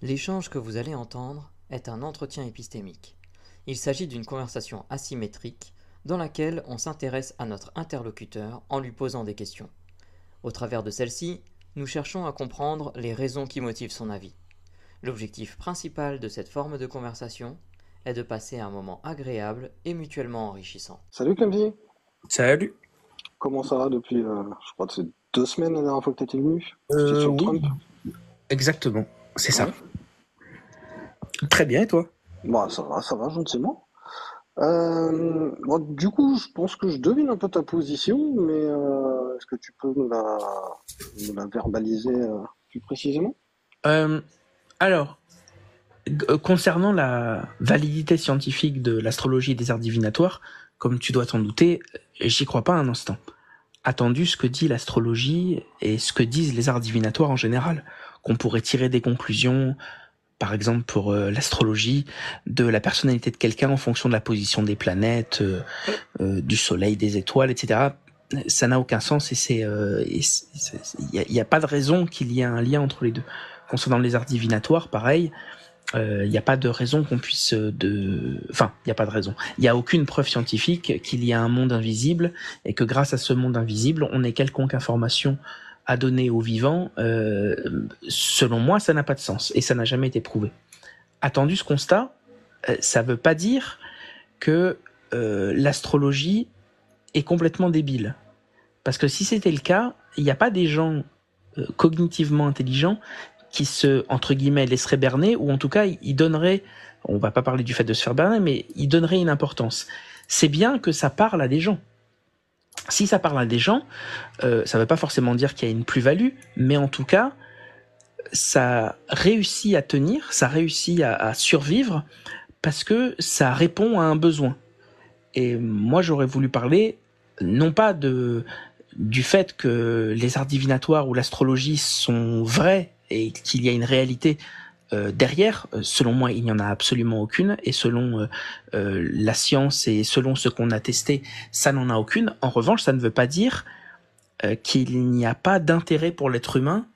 L'échange que vous allez entendre est un entretien épistémique. Il s'agit d'une conversation asymétrique dans laquelle on s'intéresse à notre interlocuteur en lui posant des questions. Au travers de celle-ci, nous cherchons à comprendre les raisons qui motivent son avis. L'objectif principal de cette forme de conversation est de passer un moment agréable et mutuellement enrichissant. Salut Clemzy, Salut. comment ça va depuis, je crois que c'est 2 semaines la dernière fois que t'étais venu? C'était sur Oui, Trump? exactement, c'est ça. Ouais. Très bien, et toi? Bah ça va gentiment. Bon, du coup, je pense que je devine un peu ta position, mais est-ce que tu peux me la verbaliser plus précisément? Euh, alors, concernant la validité scientifique de l'astrologie et des arts divinatoires, comme tu dois t'en douter, j'y crois pas un instant. Attendu ce que dit l'astrologie et ce que disent les arts divinatoires en général, qu'on pourrait tirer des conclusions, par exemple pour l'astrologie, de la personnalité de quelqu'un en fonction de la position des planètes, du soleil, des étoiles, etc. Ça n'a aucun sens et il y a pas de raison qu'il y ait un lien entre les deux. Concernant les arts divinatoires, pareil, il n'y a pas de raison qu'on puisse enfin, il n'y a pas de raison. Il n'y a aucune preuve scientifique qu'il y a un monde invisible et que grâce à ce monde invisible, on ait quelconque information à donner aux vivants. Selon moi, ça n'a pas de sens et ça n'a jamais été prouvé. Attendu ce constat, ça veut pas dire que l'astrologie est complètement débile. Parce que si c'était le cas, il n'y a pas des gens cognitivement intelligents qui se, entre guillemets, laisseraient berner, ou en tout cas, ils donneraient, on va pas parler du fait de se faire berner, mais ils donneraient une importance. C'est bien que ça parle à des gens. Si ça parle à des gens, ça veut pas forcément dire qu'il y a une plus-value, mais en tout cas, ça réussit à tenir, ça réussit à survivre, parce que ça répond à un besoin. Et moi, j'aurais voulu parler, non pas du fait que les arts divinatoires ou l'astrologie sont vrais et qu'il y a une réalité derrière. Selon moi, il n'y en a absolument aucune. Et selon la science et selon ce qu'on a testé, ça n'en a aucune. En revanche, ça ne veut pas dire qu'il n'y a pas d'intérêt pour l'être humain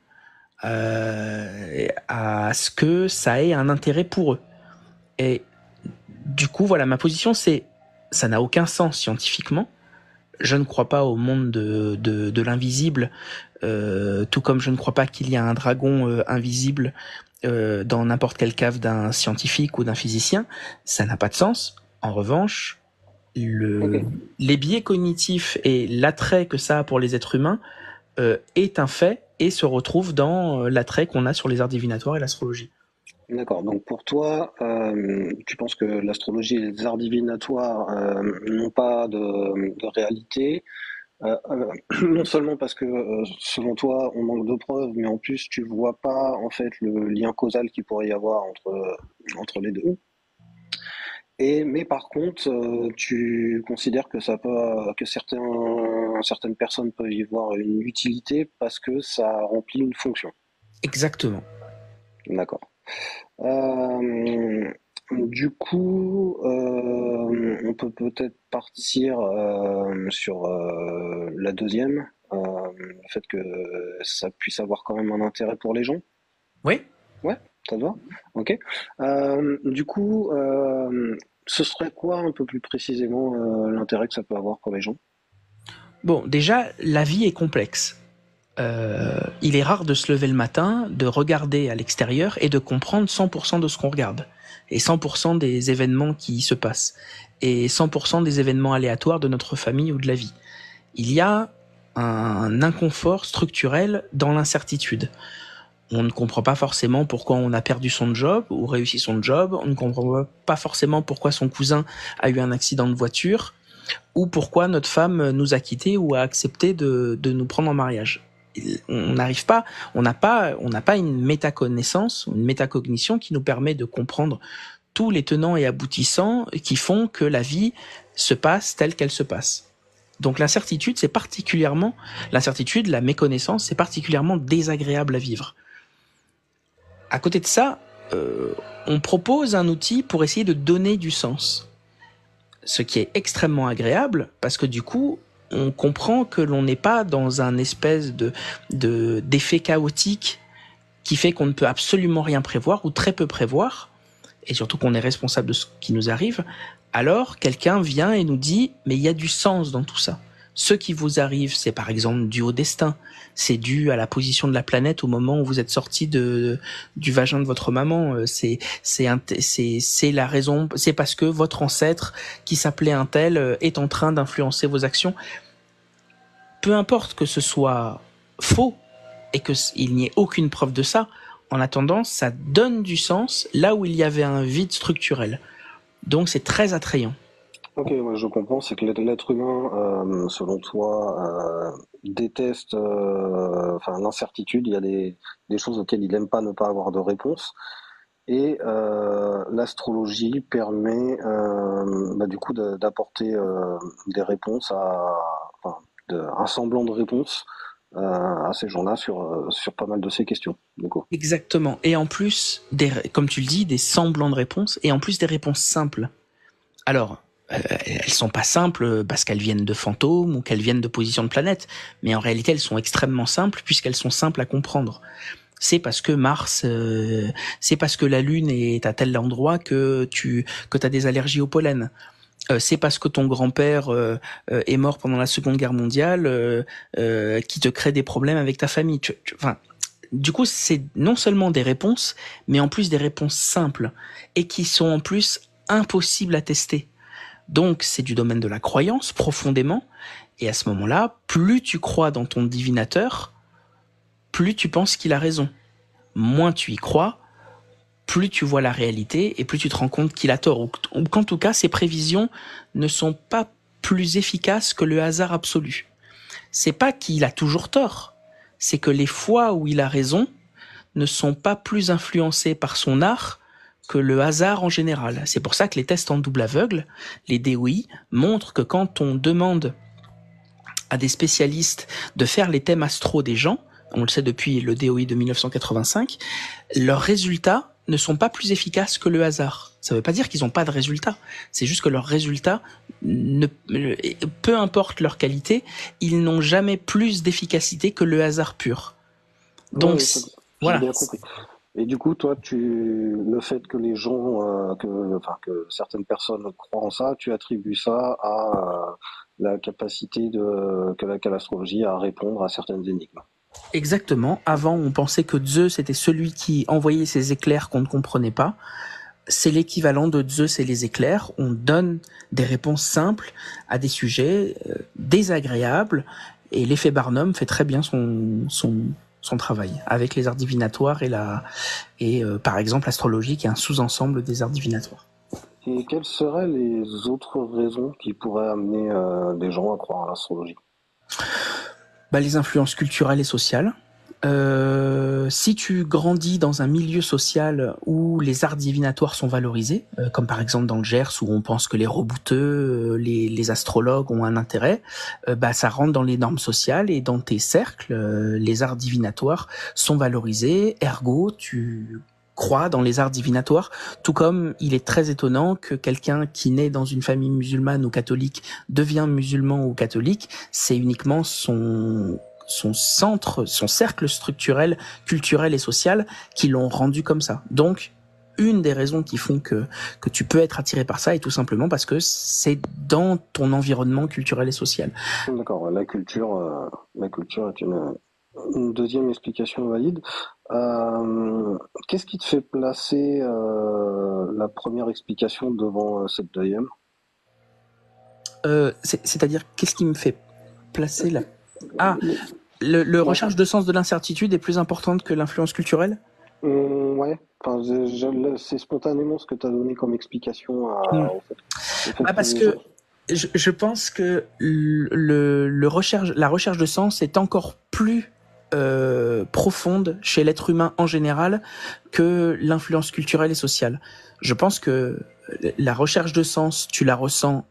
à ce que ça ait un intérêt pour eux. Et du coup, voilà, ma position, c'est ça n'a aucun sens scientifiquement. Je ne crois pas au monde de l'invisible, tout comme je ne crois pas qu'il y a un dragon invisible dans n'importe quelle cave d'un scientifique ou d'un physicien. Ça n'a pas de sens. En revanche, Ok. les biais cognitifs et l'attrait que ça a pour les êtres humains est un fait et se retrouve dans l'attrait qu'on a sur les arts divinatoires et l'astrologie. D'accord. Donc pour toi, tu penses que l'astrologie et les arts divinatoires n'ont pas de réalité. Non seulement parce que selon toi on manque de preuves, mais en plus tu vois pas en fait le lien causal qu'il pourrait y avoir entre les deux. Mais par contre, tu considères que certaines personnes peuvent y voir une utilité parce que ça remplit une fonction. Exactement. D'accord. Euh, du coup, on peut peut-être partir sur la deuxième, le fait que ça puisse avoir quand même un intérêt pour les gens. Oui. Ouais, ça te va? Ok. Du coup, ce serait quoi un peu plus précisément l'intérêt que ça peut avoir pour les gens? Bon, déjà, la vie est complexe. Il est rare de se lever le matin, de regarder à l'extérieur et de comprendre 100% de ce qu'on regarde. Et 100% des événements qui y se passent. Et 100% des événements aléatoires de notre famille ou de la vie. Il y a un inconfort structurel dans l'incertitude. On ne comprend pas forcément pourquoi on a perdu son job ou réussi son job. On ne comprend pas forcément pourquoi son cousin a eu un accident de voiture ou pourquoi notre femme nous a quittés ou a accepté de nous prendre en mariage. On n'arrive pas, on n'a pas une métaconnaissance, une métacognition qui nous permet de comprendre tous les tenants et aboutissants qui font que la vie se passe telle qu'elle se passe. Donc l'incertitude, la méconnaissance, c'est particulièrement désagréable à vivre. À côté de ça, on propose un outil pour essayer de donner du sens. Ce qui est extrêmement agréable parce que du coup, on comprend que l'on n'est pas dans un espèce d'effet chaotique qui fait qu'on ne peut absolument rien prévoir ou très peu prévoir, et surtout qu'on est responsable de ce qui nous arrive, alors quelqu'un vient et nous dit « mais il y a du sens dans tout ça ». Ce qui vous arrive, c'est par exemple dû au destin, c'est dû à la position de la planète au moment où vous êtes sorti du vagin de votre maman, c'est la raison, c'est parce que votre ancêtre qui s'appelait un tel est en train d'influencer vos actions. Peu importe que ce soit faux et qu'il n'y ait aucune preuve de ça, en attendant, ça donne du sens là où il y avait un vide structurel. Donc c'est très attrayant. Ok, moi je comprends, c'est que l'être humain, selon toi, déteste l'incertitude. Il y a des choses auxquelles il n'aime pas ne pas avoir de réponse. Et l'astrologie permet du coup d'apporter des réponses un semblant de réponse à ces gens-là sur pas mal de ces questions. Du coup. Exactement. Et en plus, comme tu le dis, des semblants de réponses, et en plus des réponses simples. Alors, elles sont pas simples parce qu'elles viennent de fantômes ou qu'elles viennent de positions de planètes, mais en réalité elles sont extrêmement simples puisqu'elles sont simples à comprendre. C'est parce que Mars, c'est parce que la Lune est à tel endroit que t'as des allergies au pollen. C'est parce que ton grand-père est mort pendant la Seconde Guerre mondiale qui te crée des problèmes avec ta famille. Du coup, c'est non seulement des réponses, mais en plus des réponses simples et qui sont en plus impossibles à tester. Donc, c'est du domaine de la croyance, profondément. Et à ce moment-là, plus tu crois dans ton divinateur, plus tu penses qu'il a raison. Moins tu y crois, plus tu vois la réalité et plus tu te rends compte qu'il a tort. Ou qu'en tout cas, ses prévisions ne sont pas plus efficaces que le hasard absolu. C'est pas qu'il a toujours tort. C'est que les fois où il a raison ne sont pas plus influencées par son art que le hasard en général. C'est pour ça que les tests en double aveugle, les DOI, montrent que quand on demande à des spécialistes de faire les thèmes astro des gens, on le sait depuis le DOI de 1985, leurs résultats ne sont pas plus efficaces que le hasard. Ça ne veut pas dire qu'ils n'ont pas de résultats, c'est juste que leurs résultats, peu importe leur qualité, ils n'ont jamais plus d'efficacité que le hasard pur. Donc, voilà. J'ai bien compris. Et du coup, toi, le fait que les gens, que certaines personnes croient en ça, tu attribues ça à la capacité qu'a l'astrologie à répondre à certaines énigmes. Exactement. Avant, on pensait que Zeus était celui qui envoyait ces éclairs qu'on ne comprenait pas. C'est l'équivalent de Zeus et les éclairs. On donne des réponses simples à des sujets désagréables. Et l'effet Barnum fait très bien son travail avec les arts divinatoires et par exemple l'astrologie qui est un sous-ensemble des arts divinatoires. Et quelles seraient les autres raisons qui pourraient amener des gens à croire à l'astrologie? Les influences culturelles et sociales. Si tu grandis dans un milieu social où les arts divinatoires sont valorisés, comme par exemple dans le Gers où on pense que les rebouteux, les astrologues ont un intérêt, ça rentre dans les normes sociales et dans tes cercles, les arts divinatoires sont valorisés, ergo tu crois dans les arts divinatoires, tout comme il est très étonnant que quelqu'un qui naît dans une famille musulmane ou catholique devient musulman ou catholique, c'est uniquement son centre, son cercle structurel, culturel et social qui l'ont rendu comme ça. Donc, une des raisons qui font que tu peux être attiré par ça est tout simplement parce que c'est dans ton environnement culturel et social. D'accord, la culture est une deuxième explication valide. Qu'est-ce qui te fait placer la première explication devant cette deuxième? C'est-à-dire, qu'est-ce qui me fait placer la... Le recherche de sens de l'incertitude est plus importante que l'influence culturelle? Ouais, c'est spontanément ce que tu as donné comme explication au fait parce que je pense que la recherche de sens est encore plus profonde chez l'être humain en général que l'influence culturelle et sociale. Je pense que la recherche de sens, tu la ressens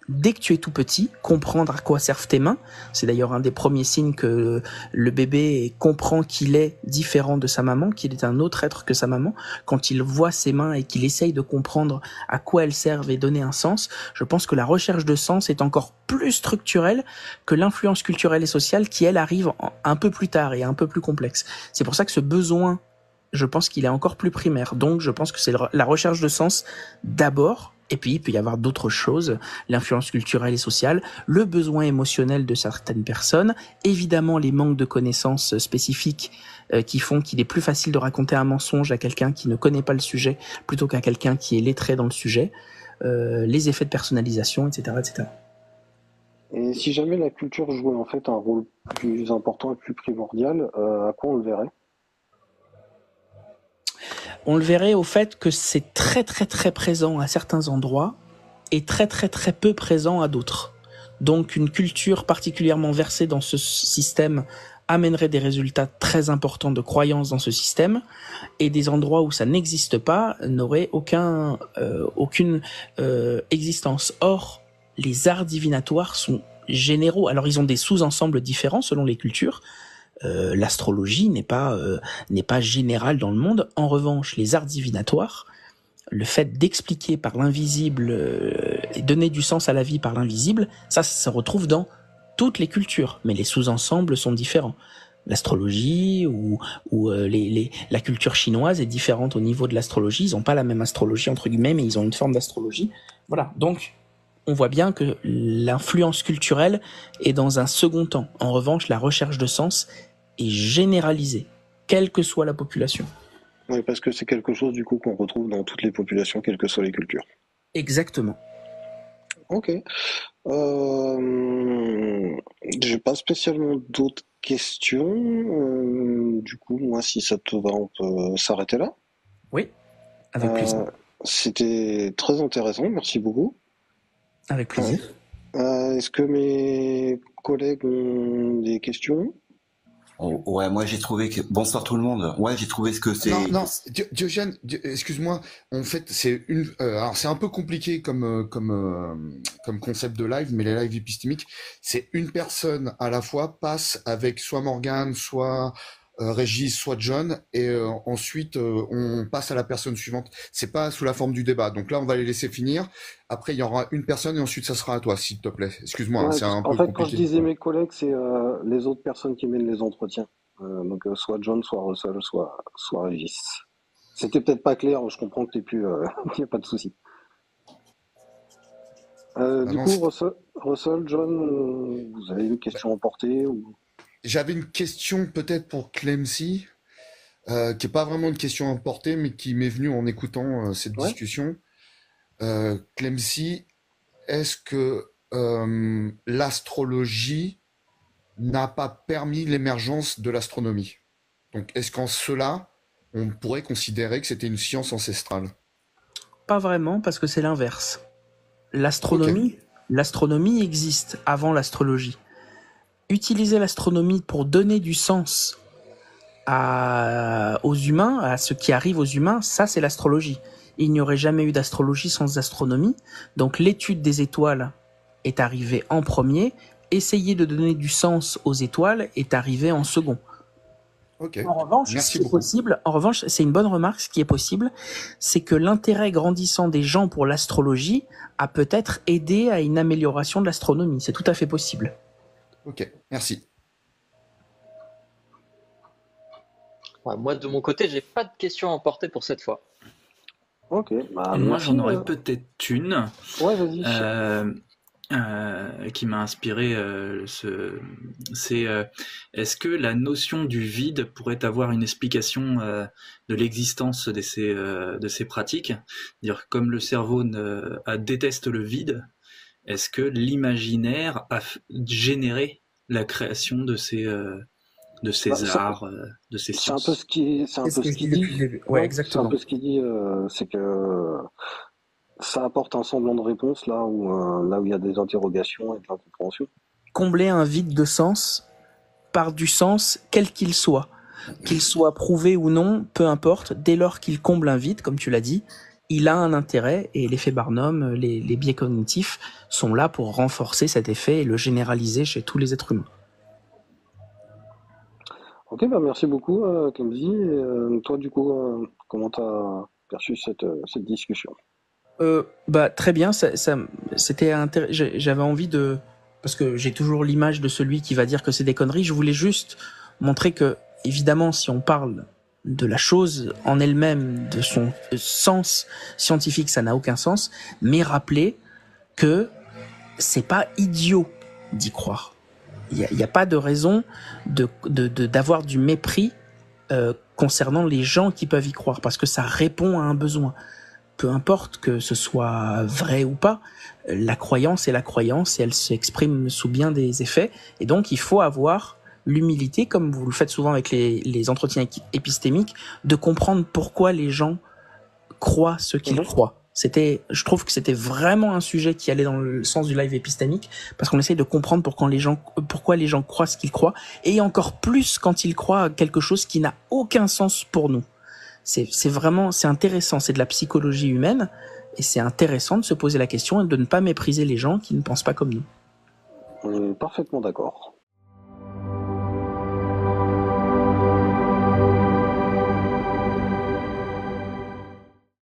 dès que tu es tout petit, comprendre à quoi servent tes mains. C'est d'ailleurs un des premiers signes que le bébé comprend qu'il est différent de sa maman, qu'il est un autre être que sa maman. Quand il voit ses mains et qu'il essaye de comprendre à quoi elles servent et donner un sens, je pense que la recherche de sens est encore plus structurelle que l'influence culturelle et sociale qui, elle, arrive un peu plus tard et un peu plus complexe. C'est pour ça que ce besoin, je pense qu'il est encore plus primaire. Donc, je pense que c'est la recherche de sens d'abord. Et puis, il peut y avoir d'autres choses, l'influence culturelle et sociale, le besoin émotionnel de certaines personnes, évidemment les manques de connaissances spécifiques qui font qu'il est plus facile de raconter un mensonge à quelqu'un qui ne connaît pas le sujet plutôt qu'à quelqu'un qui est lettré dans le sujet, les effets de personnalisation, etc., etc. Et si jamais la culture jouait en fait un rôle plus important et plus primordial, à quoi on le verrait? On le verrait au fait que c'est très très très présent à certains endroits et très très très peu présent à d'autres. Donc une culture particulièrement versée dans ce système amènerait des résultats très importants de croyance dans ce système, et des endroits où ça n'existe pas n'auraient aucune existence. Or, les arts divinatoires sont généraux. Alors ils ont des sous-ensembles différents selon les cultures. L'astrologie n'est pas générale dans le monde. En revanche, les arts divinatoires, le fait d'expliquer par l'invisible et donner du sens à la vie par l'invisible, ça se retrouve dans toutes les cultures, mais les sous-ensembles sont différents. L'astrologie ou la culture chinoise est différente au niveau de l'astrologie. Ils n'ont pas la même astrologie entre guillemets, mais ils ont une forme d'astrologie. Voilà, donc on voit bien que l'influence culturelle est dans un second temps. En revanche, la recherche de sens est généralisée, quelle que soit la population. Oui, parce que c'est quelque chose du coup qu'on retrouve dans toutes les populations, quelles que soient les cultures. Exactement. Ok. J'ai pas spécialement d'autres questions. Du coup, moi, si ça te va, on peut s'arrêter là. Oui, avec plaisir. C'était très intéressant, merci beaucoup. Avec plaisir. Est-ce que mes collègues ont des questions? Oh, ouais, moi j'ai trouvé que... Bonsoir tout le monde. Ouais, j'ai trouvé ce que c'est... Non, Diogène, excuse-moi. En fait, alors c'est un peu compliqué comme concept de live, mais les lives épistémiques, c'est une personne à la fois passe avec soit Morgane, soit Régis, soit John, et ensuite on passe à la personne suivante. C'est pas sous la forme du débat. Donc là, on va les laisser finir. Après, il y aura une personne et ensuite ça sera à toi, s'il te plaît. Excuse-moi, Ouais, c'est un peu en fait, compliqué. quand je disais mes collègues, c'est les autres personnes qui mènent les entretiens. Donc soit John, soit Russell, soit Régis. C'était peut-être pas clair, je comprends que t'es plus... Il n'y a pas de souci. Du coup, Russell, John, vous avez une question à porter ou... J'avais une question peut-être pour Clemcy, qui est pas vraiment une question à porter, mais qui m'est venue en écoutant cette discussion. Clemcy, est-ce que l'astrologie n'a pas permis l'émergence de l'astronomie? Donc, est-ce qu'en cela, on pourrait considérer que c'était une science ancestrale? Pas vraiment, parce que c'est l'inverse. L'astronomie existe avant l'astrologie. Utiliser l'astronomie pour donner du sens aux humains, à ce qui arrive aux humains, ça c'est l'astrologie. Il n'y aurait jamais eu d'astrologie sans astronomie, donc l'étude des étoiles est arrivée en premier, essayer de donner du sens aux étoiles est arrivé en second. Okay. En revanche, c'est une bonne remarque, ce qui est possible, c'est que l'intérêt grandissant des gens pour l'astrologie a peut-être aidé à une amélioration de l'astronomie, c'est tout à fait possible. Ok, merci. Ouais, moi, de mon côté, j'ai pas de questions à emporter pour cette fois. Ok. Bah, moi, j'en aurais peut-être une. Ouais, vas-y. Qui m'a inspiré. Est-ce que la notion du vide pourrait avoir une explication de l'existence de ces pratiques? Dire comme le cerveau déteste le vide. Est-ce que l'imaginaire a généré la création de ces arts, de ces sciences? C'est un peu ce qu'il dit. Ouais, exactement. C'est un peu ce qu'il dit, c'est que ça apporte un semblant de réponse là où il y a des interrogations et de l'incompréhension. Combler un vide de sens par du sens, quel qu'il soit prouvé ou non, peu importe, dès lors qu'il comble un vide, comme tu l'as dit, il a un intérêt, et l'effet Barnum, les biais cognitifs sont là pour renforcer cet effet et le généraliser chez tous les êtres humains. Ok, bah merci beaucoup, Kamzi. Et, toi, du coup, comment t'as perçu cette discussion? Très bien, c'était j'avais envie de, parce que j'ai toujours l'image de celui qui va dire que c'est des conneries. Je voulais juste montrer que, évidemment, si on parle de la chose en elle-même, de son sens scientifique, ça n'a aucun sens, mais rappeler que c'est pas idiot d'y croire. Il y a pas de raison d'avoir du mépris concernant les gens qui peuvent y croire, parce que ça répond à un besoin. Peu importe que ce soit vrai ou pas, la croyance est la croyance et elle s'exprime sous bien des effets. Et donc, il faut avoir l'humilité, comme vous le faites souvent avec les entretiens épistémiques, de comprendre pourquoi les gens croient ce qu'ils croient. Je trouve que c'était vraiment un sujet qui allait dans le sens du live épistémique, parce qu'on essaye de comprendre pourquoi les gens croient ce qu'ils croient, et encore plus quand ils croient à quelque chose qui n'a aucun sens pour nous. C'est intéressant, c'est de la psychologie humaine, et c'est intéressant de se poser la question et de ne pas mépriser les gens qui ne pensent pas comme nous. On est parfaitement d'accord.